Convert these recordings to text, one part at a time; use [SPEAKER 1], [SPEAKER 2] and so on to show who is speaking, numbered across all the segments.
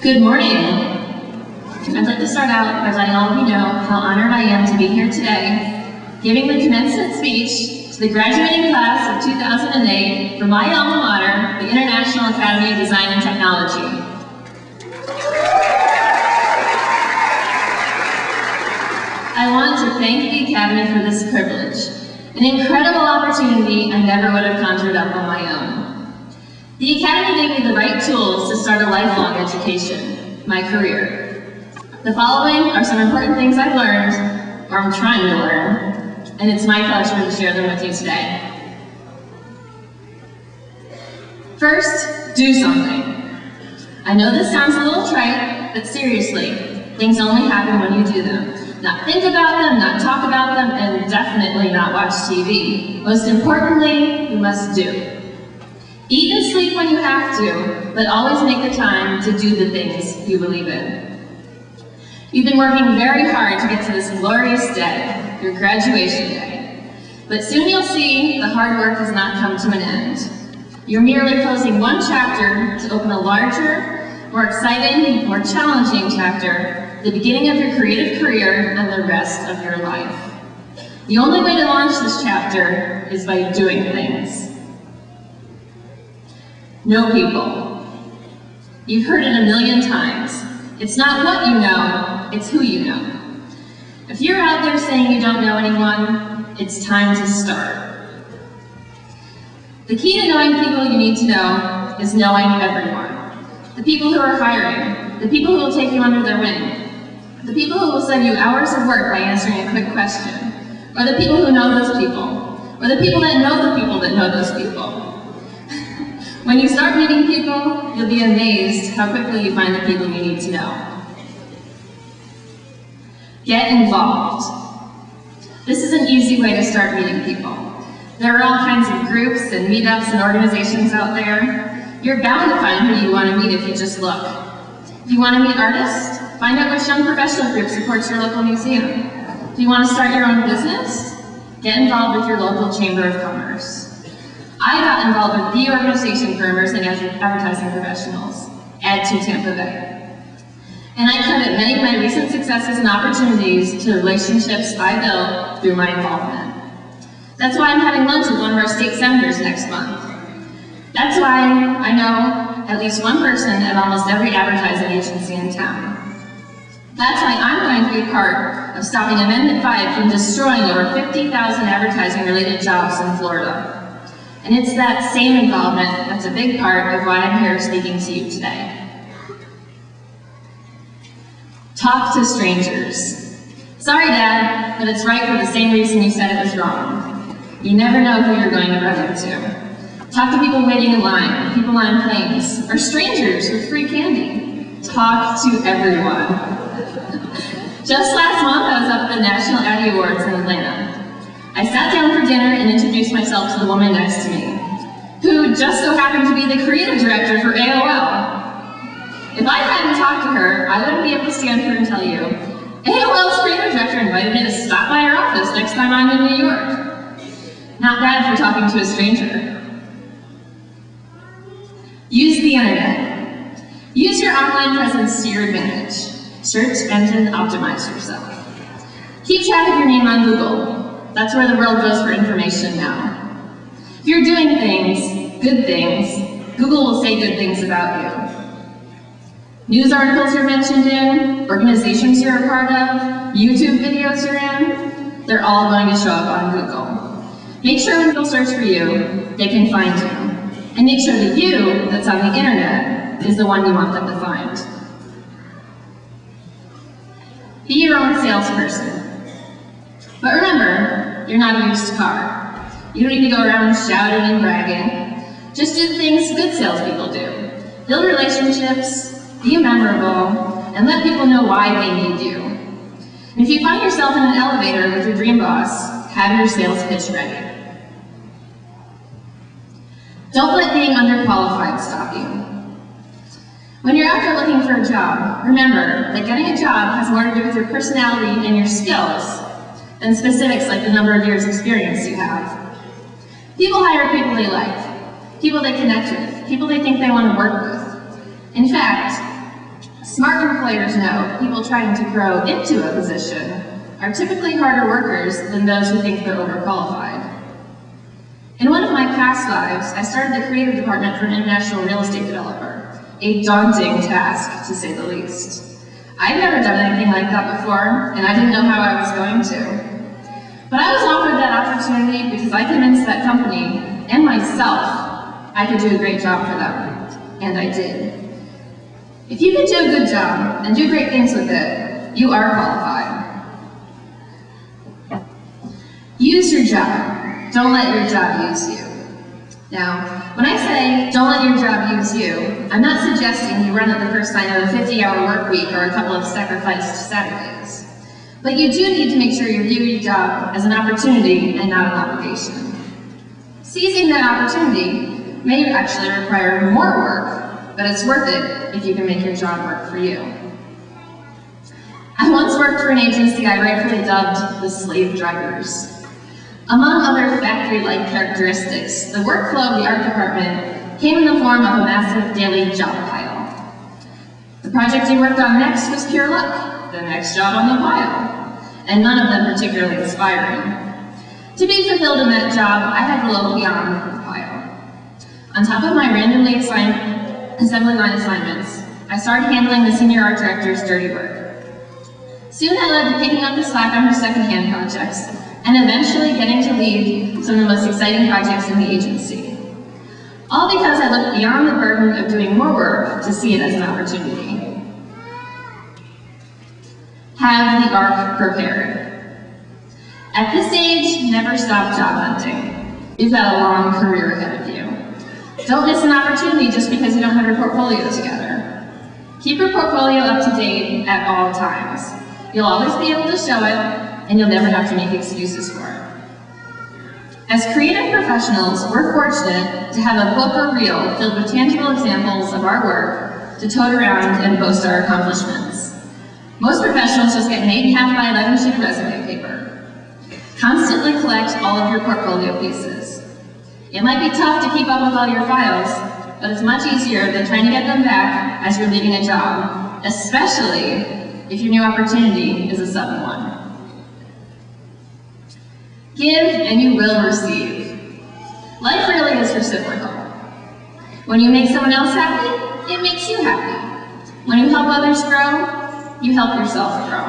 [SPEAKER 1] Good morning. I'd like to start out by letting all of you know how honored I am to be here today, giving the commencement speech to the graduating class of 2008 from my alma mater, the International Academy of Design and Technology. I want to thank the Academy for this privilege, an incredible opportunity I never would have conjured up on my own. The Academy gave me the right tools to start a lifelong education, my career. The following are some important things I've learned, or I'm trying to learn, and it's my pleasure to share them with you today. First, do something. I know this sounds a little trite, but seriously, things only happen when you do them. Not think about them, not talk about them, and definitely not watch TV. Most importantly, you must do. Eat and sleep when you have to, but always make the time to do the things you believe in. You've been working very hard to get to this glorious day, your graduation day. But soon you'll see the hard work has not come to an end. You're merely closing one chapter to open a larger, more exciting, more challenging chapter, the beginning of your creative career and the rest of your life. The only way to launch this chapter is by doing things. Know people. You've heard it a million times. It's not what you know, it's who you know. If you're out there saying you don't know anyone, it's time to start. The key to knowing people you need to know is knowing everyone. The people who are hiring, the people who will take you under their wing, the people who will save you hours of work by answering a quick question, or the people who know those people, or the people that know the people that know those people. When you start meeting people, you'll be amazed how quickly you find the people you need to know. Get involved. This is an easy way to start meeting people. There are all kinds of groups and meetups and organizations out there. You're bound to find who you want to meet if you just look. If you want to meet artists, find out which young professional group supports your local museum. If you want to start your own business, get involved with your local Chamber of Commerce. I got involved with the organization for emerging advertising professionals, Add to Tampa Bay. And I credit many of my recent successes and opportunities to relationships I built through my involvement. That's why I'm having lunch with one of our state senators next month. That's why I know at least one person at almost every advertising agency in town. That's why I'm going to be part of stopping Amendment 5 from destroying over 50,000 advertising-related jobs in Florida. And it's that same involvement that's a big part of why I'm here speaking to you today. Talk to strangers. Sorry, Dad, but it's right for the same reason you said it was wrong. You never know who you're going to run into. Talk to people waiting in line, people on planes, or strangers with free candy. Talk to everyone. Just last month, I was up at the National Addy Awards in Atlanta. I sat down for dinner and introduced myself to the woman next to me, who just so happened to be the creative director for AOL. If I hadn't talked to her, I wouldn't be able to stand here and tell you, AOL's creative director invited me to stop by her office next time I'm in New York. Not bad for talking to a stranger. Use the internet. Use your online presence to your advantage. Search engine optimize yourself. Keep track of your name on Google. That's where the world goes for information now. If you're doing things, good things, Google will say good things about you. News articles you're mentioned in, organizations you're a part of, YouTube videos you're in, they're all going to show up on Google. Make sure when people search for you, they can find you. And make sure that you, that's on the internet, is the one you want them to find. Be your own salesperson. But remember, you're not a used car. You don't need to go around shouting and bragging. Just do the things good salespeople do. Build relationships, be memorable, and let people know why they need you. And if you find yourself in an elevator with your dream boss, have your sales pitch ready. Don't let being underqualified stop you. When you're out there looking for a job, remember that getting a job has more to do with your personality and your skills than specifics like the number of years experience you have. People hire people they like, people they connect with, people they think they want to work with. In fact, Smart employers know people trying to grow into a position are typically harder workers than those who think they're overqualified. In one of my past lives, I started the creative department for an international real estate developer, a daunting task, to say the least. I'd never done anything like that before, and I didn't know how I was going to. But I was offered that opportunity because I convinced that company, and myself, I could do a great job for them, and I did. If you can do a good job and do great things with it, you are qualified. Use your job. Don't let your job use you. Now, when I say don't let your job use you, I'm not suggesting you run at the first sign of a 50-hour work week or a couple of sacrificed Saturdays. But you do need to make sure you view your job as an opportunity and not an obligation. Seizing that opportunity may actually require more work, but it's worth it if you can make your job work for you. I once worked for an agency I rightfully dubbed the slave drivers. Among other factory-like characteristics, the workflow of the art department came in the form of a massive daily job pile. The project you worked on next was pure luck, the next job on the pile, and none of them particularly inspiring. To be fulfilled in that job, I had to look beyond the pile. On top of my randomly assigned assembly line assignments, I started handling the senior art director's dirty work. Soon I led to picking up the slack on her secondhand projects, and eventually getting to lead some of the most exciting projects in the agency. All because I looked beyond the burden of doing more work to see it as an opportunity. Have the arc prepared. At this age, never stop job hunting. You've got a long career ahead of you. Don't miss an opportunity just because you don't have your portfolio together. Keep your portfolio up to date at all times. You'll always be able to show it, and you'll never have to make excuses for it. As creative professionals, we're fortunate to have a book or reel filled with tangible examples of our work to tote around and boast our accomplishments. Most professionals just get an 8.5 by 11 sheet of resume paper. Constantly collect all of your portfolio pieces. It might be tough to keep up with all your files, but it's much easier than trying to get them back as you're leaving a job, especially if your new opportunity is a sudden one. Give and you will receive. Life really is reciprocal. When you make someone else happy, it makes you happy. When you help others grow, you help yourself grow.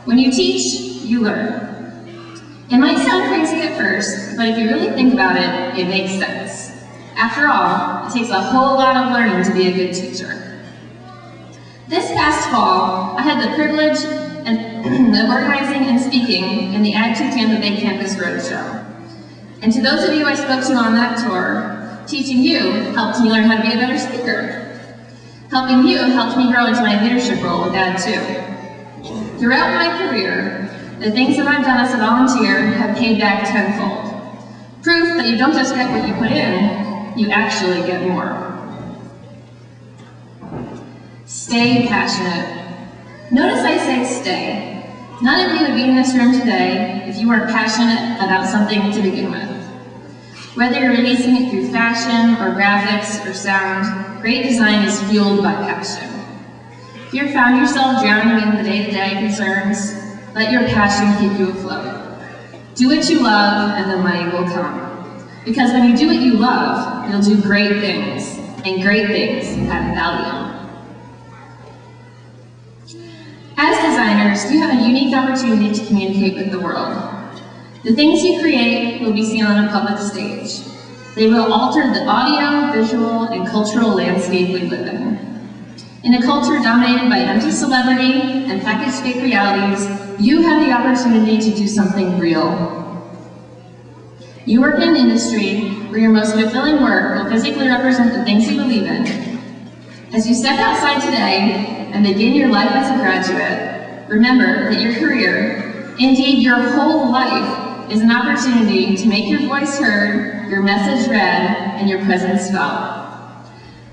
[SPEAKER 1] When you teach, you learn. It might sound crazy at first, but if you really think about it, it makes sense. After all, it takes a whole lot of learning to be a good teacher. This past fall, I had the privilege of organizing and speaking in the IADT Tampa Bay Campus Roadshow. And to those of you I spoke to on that tour, teaching you helped me learn how to be a better speaker. Helping you helped me grow into my leadership role with that too. Throughout my career, the things that I've done as a volunteer have paid back tenfold. Proof that you don't just get what you put in, you actually get more. Stay passionate. Notice I say stay. None of you would be in this room today if you weren't passionate about something to begin with. Whether you're releasing it through fashion or graphics or sound, great design is fueled by passion. If you've found yourself drowning in the day-to-day concerns, let your passion keep you afloat. Do what you love and the money will come. Because when you do what you love, you'll do great things, and great things have value. As designers, you have a unique opportunity to communicate with the world. The things you create will be seen on a public stage. They will alter the audio, visual, and cultural landscape we live in. In a culture dominated by empty celebrity and packaged fake realities, you have the opportunity to do something real. You work in an industry where your most fulfilling work will physically represent the things you believe in. As you step outside today, and begin your life as a graduate, remember that your career, indeed your whole life, is an opportunity to make your voice heard, your message read, and your presence felt.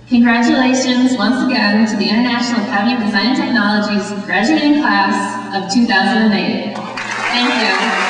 [SPEAKER 1] Congratulations once again to the International Academy of Design and Technology's graduating class of 2008. Thank you.